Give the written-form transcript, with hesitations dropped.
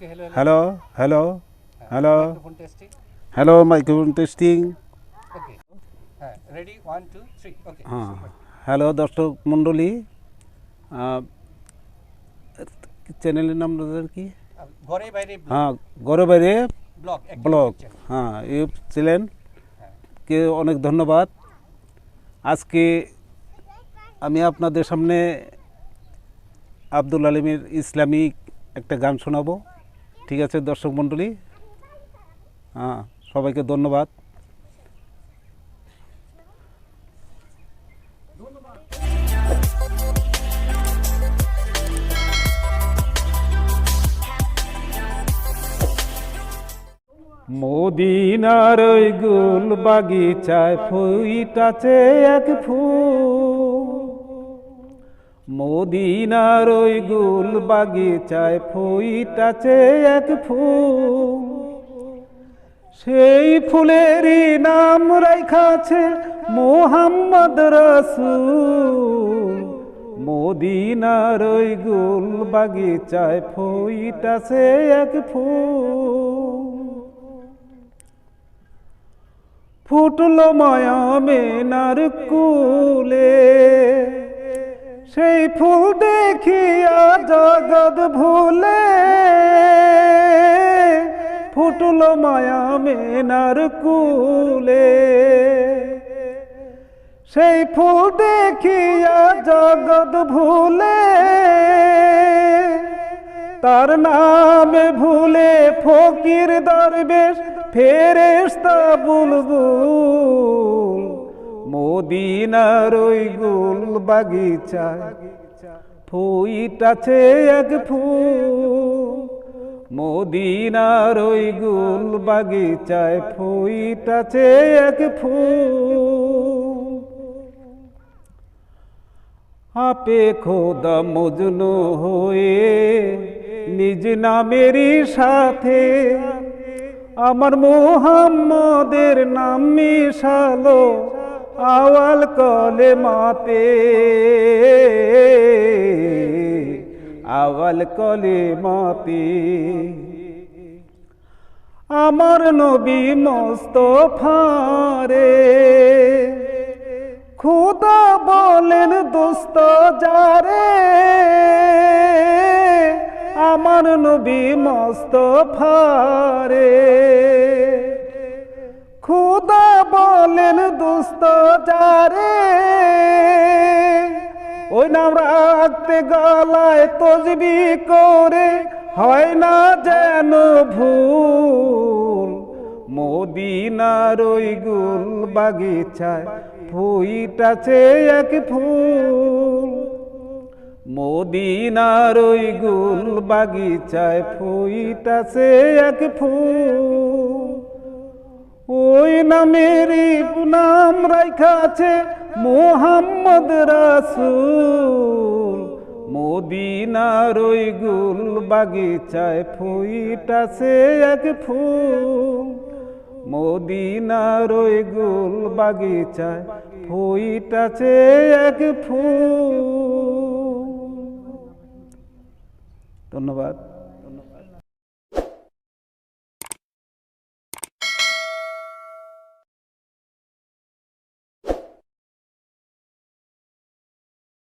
Okay, hello, Hello, hello, hello, Microphone testing. hello, microphone testing. Okay. Ready? 1, 2, 3. Okay. Super. Hello দর্শক মণ্ডলী, চ্যানেলের নাম কি? ঘরে বাইরে ব্লগ। হ্যাঁ, ঘরে বাইরে ব্লগ একটা ব্লগ। YouTube channel। হ্যাঁ, ইউটিউব চ্যানেল হ্যাঁ। কে অনেক ধন্যবাদ। আজকে আমি আপনাদের সামনে আব্দুল আলিমের ইসলামিক একটা গান শোনাবো। ঠিক আছে দর্শক মণ্ডলী, হ্যাঁ, সবাইকে ধন্যবাদ। মদিনার ওই গুল বাগিচায় ফুইটাছে এক ফুল, মদিনার ওই গুল বাগিচায় ফুইটাছে এক ফুল, সেই ফুলেরই নাম রাইখাছে মোহাম্মদ রাসূল। মদিনার ওই গুল বাগিচায় ফুইটাছে এক ফুল, ফুটলো মায়া মেনার কুলে, সেই ফুল দেখিয়া জগৎ ভুলে, ফুটলো মায়া মেনার কুলে, সেই ফুল দেখিয়া জগৎ ভুলে, তার নামে ভুলে ফকির দরবেশ ফেরেশতা বুলবুল। মদিনার ওই গুল বাগিচায় ফুইটাছে এক ফুল, মদিনার ওই গুল বাগিচায় ফুইটাছে এক ফুল। আপে খোদা মজনু হয়ে নিজ নামেরই সাথে আমার মুহাম্মদের নাম মিশালো আওয়াল কলেমাতে, আওয়াল কলেমাতে। আমার নবী মুস্তাফা রে খোদা বলেন দোস্ত যারে, আমার নবী মুস্তাফা রে খোদা বলেন দোস্ত যারে, ওই নাম রাখতে গলায় তসবিহ করে হয় না যেন ভুল। মদিনার ওই গুল বাগিচায় ফুইটাছে এক ফুল, মদিনার ওই গুল বাগিচায় ফুইটাছে এক ফুল। ওই নামেরই নাম রাইখাছে মোহাম্মদ রাসূল। মদিনার ওই গুল বাগিচায় ফুইটাছে এক ফুল, মদিনার ওই গুল বাগিচায় ফুইটাছে এক ফুল। ধন্যবাদ।